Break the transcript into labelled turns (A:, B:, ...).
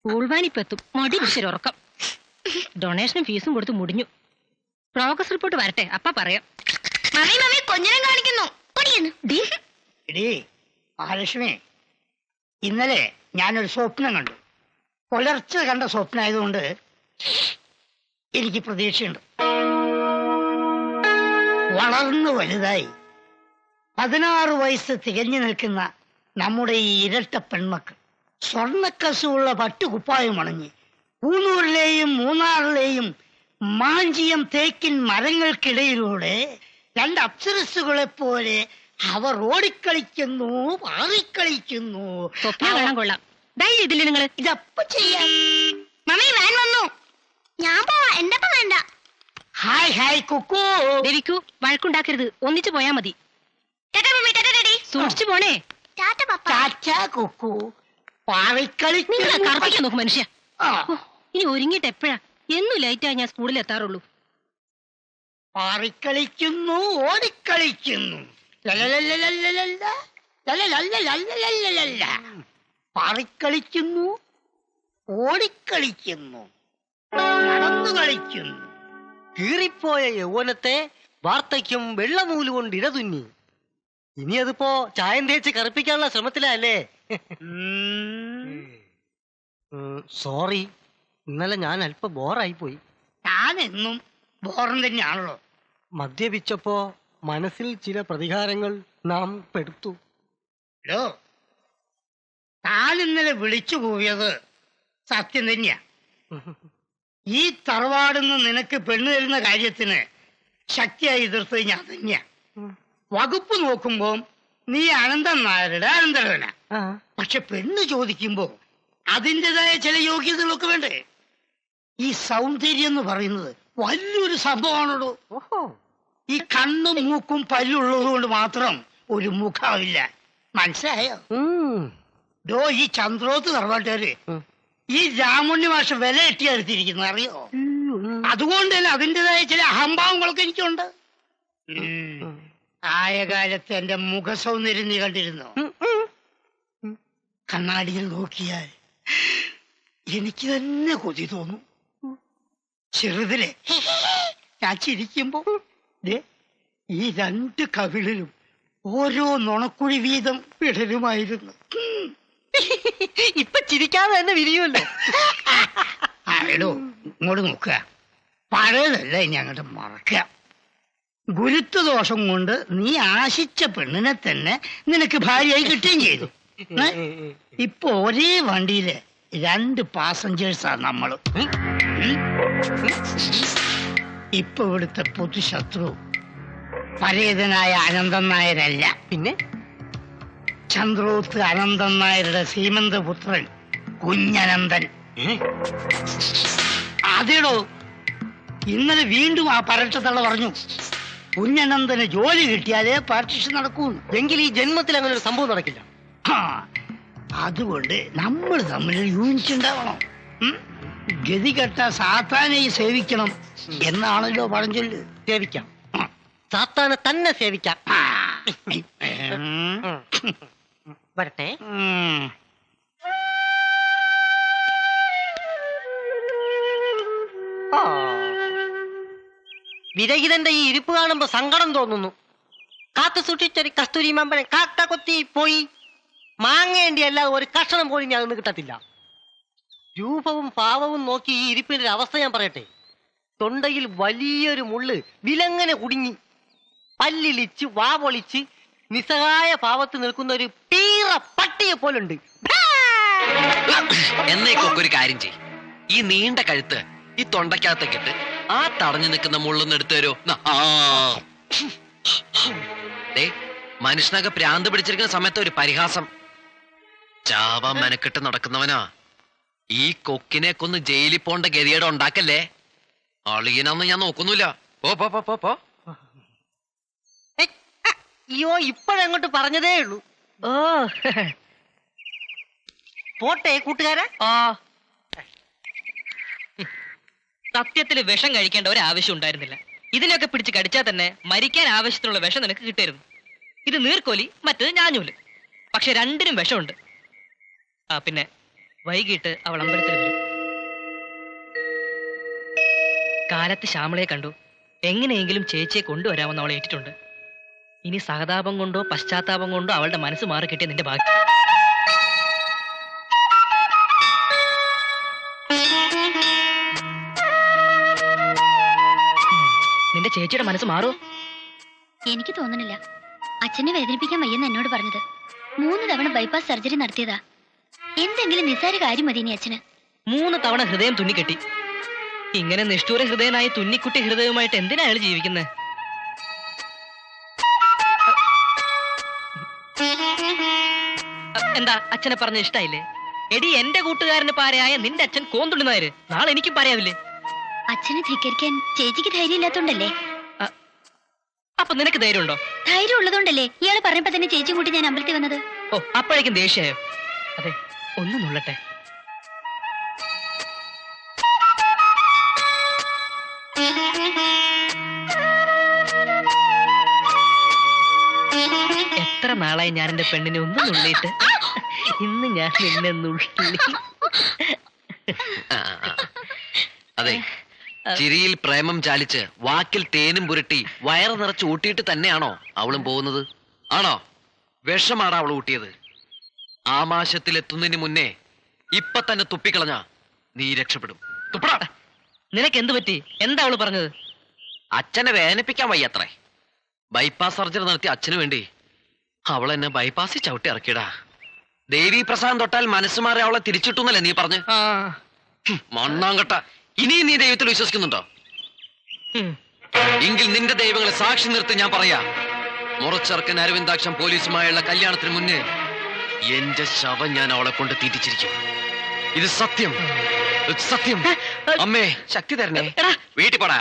A: ഉൾവാനിപ്പെത്തും മടി പിടിച്ചൊരുറക്കം. ഡൊണേഷനും ഫീസും കൊടുത്ത് മുടിഞ്ഞു. പ്രോഗ്രസ് റിപ്പോർട്ട് വരട്ടെ, അപ്പ പറയാം.
B: കൊഞ്ഞനം കാണിക്കുന്നു.
C: മഹാലക്ഷ്മി, ഇന്നലെ ഞാനൊരു സ്വപ്നം കണ്ടു. പുലർച്ചെ കണ്ട സ്വപ്നമായതുകൊണ്ട് എനിക്ക് പ്രതീക്ഷയുണ്ട്. വളർന്നു വലുതായി 16 വയസ്സ് തികഞ്ഞു നിൽക്കുന്ന നമ്മുടെ ഈ ഇരട്ട പെൺമക്കൾ സ്വർണ്ണക്കസുള്ള പട്ടുകുപ്പായം അണിഞ്ഞ് കൂന്നൂരിലെയും മൂന്നാറിലെയും മാഞ്ചിയം തേക്കിൻ മരങ്ങൾക്കിടയിലൂടെ 2 അപ്സരസുകളെ പോലെ അവർ ഓടിക്കളിക്കുന്നു, പാറിക്കളിക്കുന്നു.
A: കൊള്ളാം. ഇതില്ലേ നിങ്ങൾ
C: ഇതപ്പ ചെയ്യാം.
B: മമ്മി വാൻ വന്നു. ഞാൻ പോവാ, എന്റെ ഒപ്പം വേണ്ട.
C: Hi hi Kukku.
A: ദേവിക്കു, വഴക്കുണ്ടാക്കരുത്, ഒന്നിച്ചു പോയാ മതി. സൂക്ഷിച്ചു പോണേ.
C: കുക്കു
A: കറപ്പിക്കാൻ നോക്കും മനുഷ്യ. ഇനി ഒരുങ്ങിട്ട് എപ്പോഴാ? എന്നും ലൈറ്റായി ഞാൻ സ്കൂളിൽ എത്താറുള്ളൂ.
C: പാറിക്കളിക്കുന്നു, ഓടിക്കളിക്കുന്നു. പാറിക്കളിക്കുന്നു, ഓടിക്കളിക്കുന്നു, നടന്നു കളിക്കുന്നു.
D: കീറിപ്പോയ യൗവനത്തെ വാർത്തയ്ക്കും വെള്ളമൂല് കൊണ്ട് ഇടതുന്നി. ഇനി അതിപ്പോ ചായം തേച്ച് കറുപ്പിക്കാനുള്ള ശ്രമത്തിലല്ലേ? സോറി, ഇന്നലെ ഞാൻ അല്പം ബോറായി പോയി.
C: ഞാനെന്നും ബോറൻ തന്നെയാണല്ലോ.
D: മദ്യപിച്ചപ്പോ മനസ്സിൽ ചില പ്രതികാരങ്ങൾ നാം പെടുത്തു.
C: താൻ ഇന്നലെ വിളിച്ചു പോയത് സത്യം തന്നെയാ. ഈ തറവാടുന്ന് നിനക്ക് പെണ്ണ് തരുന്ന കാര്യത്തിന് ശക്തിയായി എതിർത്തത് ഞാൻ തന്നെയാ. വകുപ്പ് നോക്കുമ്പോ നീ അനന്തൻ നായരുടെ അനന്തരവനാ. പക്ഷെ പെണ്ണ് ചോദിക്കുമ്പോ അതിൻ്റെതായ ചില യോഗ്യതകളൊക്കെ വേണ്ടേ? ഈ സൗന്ദര്യം എന്ന് പറയുന്നത് വലിയൊരു സംഭവമാണോ. ഈ കണ്ണും മൂക്കും പല്ലുള്ളത് കൊണ്ട് മാത്രം ഒരു മുഖമില്ല, മനസ്സിലായോ? ഈ ചന്ദ്രോത്ത് തറവാട്ടുകാര് ഈ രാമുണ്ണി മാഷ വില എട്ടിയെടുത്തിരിക്കുന്നത് അറിയോ? അതുകൊണ്ട് തന്നെ അതിൻ്റെതായ ചില അഹംഭാവങ്ങളൊക്കെ എനിക്കുണ്ട്. ആയ കാലത്ത് എന്റെ മുഖ സൗന്ദര്യം നീ കണ്ടിരുന്നോ? കണ്ണാടിയിൽ നോക്കിയാൽ എനിക്ക് തന്നെ കൊതി തോന്നും. ചെറുതിലെ ഞാൻ ചിരിക്കുമ്പോ ഈ 2 കവിളിലും ഓരോ നുണക്കുഴി വീതം വിടലുമായിരുന്നു.
D: ഇപ്പൊ ചിരിക്കാതെ തന്നെ വിരിയുമല്ലോ.
C: എടോ, ഇങ്ങോട്ട് നോക്കുക. പഴയതല്ല ഇനി അങ്ങോട്ട് മറക്കുക. ഗുരുത്വദോഷം കൊണ്ട് നീ ആശിച്ച പെണ്ണിനെ തന്നെ നിനക്ക് ഭാര്യയായി കിട്ടുകയും ചെയ്തു. ഇപ്പൊ ഒരേ വണ്ടിയില് 2 പാസഞ്ചേഴ്സാണ് നമ്മള്. ഇപ്പൊ ഇവിടുത്തെ പൊതുശത്രു പരേതനായ അനന്തൻ നായരല്ല,
D: പിന്നെ
C: ചന്ദ്രോത്ത് അനന്തൻ നായരുടെ സീമന്തപുത്രൻ കുഞ്ഞനന്തൻ. അതേടോ, ഇന്നലെ വീണ്ടും ആ പരട്ടത്തള്ള പറഞ്ഞു കുഞ്ഞനന്തന് ജോലി കിട്ടിയാലേ പാർട്ടിഷൻ നടക്കൂ.
D: എങ്കിൽ ഈ ജന്മത്തിൽ അങ്ങനെ ഒരു സംഭവം നടക്കില്ല.
C: അതുകൊണ്ട് നമ്മൾ തമ്മിലൊരു യൂണിറ്റ് ഉണ്ടാവണം. ഗതികെട്ട സാത്താനെ സേവിക്കണം എന്നാണല്ലോ പഴഞ്ചൊല്ല്.
D: സേവിക്കാം, സാത്താനെ തന്നെ സേവിക്കാം. വരട്ടെ. വിരഹിതന്റെ ഈ ഇരിപ്പ് കാണുമ്പോ സങ്കടം തോന്നുന്നു. കാത്തു സൂക്ഷിച്ചൊരു കസ്തൂരി മാമ്പഴം കാക്ക കൊത്തി പോയി. മാങ്ങേണ്ടിയല്ലാതെ ഒരു കഷണം പോലും ഞാൻ ഒന്നും കിട്ടത്തില്ല. രൂപവും ഭാവവും നോക്കി ഈ ഇരിപ്പിന്റെ ഒരു അവസ്ഥ ഞാൻ പറയട്ടെ. തൊണ്ടയിൽ വലിയൊരു മുള്ള് വിലങ്ങനെ കുടുങ്ങി, പല്ലിളിച്ച് വാവൊളിച്ച് നിസ്സഹായ ഭാവത്ത് നിൽക്കുന്ന ഒരു പീറ പട്ടിയെ പോലുണ്ട്.
E: എന്നേക്കൊക്കെ ഒരു കാര്യം ചെയ്. ഈ നീണ്ട കഴുത്ത് ഈ തൊണ്ടക്കകത്തേക്കിട്ട് ആ തടഞ്ഞു നിൽക്കുന്ന മുള്ളൊന്ന് എടുത്തു തരോ. മനുഷ്യനൊക്കെ പ്രാന്ത് പിടിച്ചിരിക്കുന്ന സമയത്ത് ഒരു പരിഹാസം. ചാവാൻ മെനക്കെട്ട് നടക്കുന്നവനാ. ഈ കൊക്കിനെ കൊന്ന് ജയിലിൽ പോണ്ട ഗതികേട് ഉണ്ടാക്കല്ലേ. അളിയനൊന്നും ഞാൻ നോക്കുന്നില്ല. പോ പോ പോ പോ.
D: അയ്യോ, ഇപ്പോഴങ്ങോട്ട് പറഞ്ഞതേ ഉള്ളൂ. പോട്ടെ കൂട്ടുകാരെ.
F: സത്യത്തിൽ വിഷം കഴിക്കേണ്ട ഒരു ആവശ്യം ഉണ്ടായിരുന്നില്ല. ഇതിനൊക്കെ പിടിച്ച് കടിച്ചാൽ തന്നെ മരിക്കാൻ ആവശ്യത്തിനുള്ള വിഷം നിനക്ക് കിട്ടായിരുന്നു. ഇത് നീർക്കോലി, മറ്റത് ഞാഞ്ഞൂല്. പക്ഷെ രണ്ടിനും വിഷമുണ്ട്. പിന്നെ വൈകിട്ട് അവൾ അമ്പലത്തിൽ വരും. കാലത്ത് ശ്യാമളയെ കണ്ടു. എങ്ങനെയെങ്കിലും ചേച്ചിയെ കൊണ്ടുവരാമെന്ന് അവൾ ഏറ്റിട്ടുണ്ട്. ഇനി സഹതാപം കൊണ്ടോ പശ്ചാത്താപം കൊണ്ടോ അവളുടെ മനസ്സ് മാറി കിട്ടിയ നിന്റെ ഭാഗ്യം. നിന്റെ ചേച്ചിയുടെ മനസ്സ് മാറൂ.
B: എനിക്ക് തോന്നണില്ല. അച്ഛനെ വേദനിപ്പിക്കാൻ വയ്യെന്ന് എന്നോട് പറഞ്ഞത്. 3 തവണ ബൈപ്പാസ് സർജറി നടത്തിയതാ. എന്തെങ്കിലും നിസ്സാര കാര്യം മതി ഇനി അച്ഛന്.
F: 3 തവണ ഹൃദയം തുന്നിക്കെട്ടി. ഇങ്ങനെ നിഷ്ഠൂര ഹൃദയനായി തുന്നിക്കുട്ടി ഹൃദയവുമായിട്ട് എന്തിനാ അയാൾ ജീവിക്കുന്നത്? എന്താ അച്ഛനെ പറഞ്ഞ ഇഷ്ടായില്ലേ? എടി എന്റെ കൂട്ടുകാരന് പാരയായ നിന്റെ അച്ഛൻ കോന്തുണ്ടുന്നാര് നാളെ എനിക്കും പറയാവില്ലേ?
B: അച്ഛനെ ധിക്കരിക്കാൻ ചേച്ചിക്ക് ധൈര്യം ഇല്ലാത്തോണ്ടല്ലേ?
F: അപ്പൊ നിനക്ക് ധൈര്യമുണ്ടോ?
B: ധൈര്യം ഉള്ളതുകൊണ്ടല്ലേ ഇയാള് പറഞ്ഞപ്പോ തന്നെ ചേച്ചിയും കൂട്ടി ഞാൻ അമ്പലത്തിൽ വന്നത്.
F: ഓ അപ്പോഴേക്കും ദേഷ്യായോ? അതെ, ഒന്ന് നുള്ളട്ടെ. എത്ര നാളായി ഞാൻ എന്റെ പെണ്ണിനെ ഒന്ന് നുള്ളിയിട്ട്. ഇന്ന് ഞാൻ നിന്നെ നുള്ളി.
E: അതെ, ചിരിയിൽ പ്രേമം ചാലിച്ച് വാക്കിൽ തേനും പുരട്ടി വയറ് നിറച്ച് ഊട്ടിയിട്ട് തന്നെയാണോ അവളും പോകുന്നത്? ആണോ? വിഷമാടാ അവൾ ഊട്ടിയത്. ആമാശത്തിലെത്തുന്നതിന് മുന്നേ ഇപ്പൊ തന്നെ തുപ്പിക്കളഞ്ഞ നീ രക്ഷപ്പെടും. തുപ്പടാ.
F: നിനക്ക് എന്ത് പറ്റി? എന്താ അവള് പറഞ്ഞത്?
E: അച്ഛനെ വേദനിപ്പിക്കാൻ വയ്യത്രേ. ബൈപ്പാസ് സർജറി നടത്തിയ അച്ഛന് വേണ്ടി അവൾ എന്നെ ബൈപ്പാസിൽ ചവിട്ടി ഇറക്കിയടാ. ദേവി പ്രസാദം തൊട്ടാൽ മനസ്സുമാറി അവളെ തിരിച്ചിട്ടുന്നല്ലേ നീ പറഞ്ഞു? മണ്ണാങ്കട്ട. ഇനിയും നീ ദൈവത്തിൽ വിശ്വസിക്കുന്നുണ്ടോ? എങ്കിൽ നിന്റെ ദൈവങ്ങളെ സാക്ഷി നിർത്തി ഞാൻ പറയാ. മുറച്ചെറുക്കൻ അരവിന്ദാക്ഷം പോലീസുമായുള്ള കല്യാണത്തിന് മുന്നേ എന്റെ ശവം ഞാൻ അവളെ കൊണ്ട് തീറ്റിച്ചിരിക്കും. ഇത് സത്യം, സത്യം. അമ്മേ, ശക്തി തരണേ. വീട്ടിൽ പോടാ.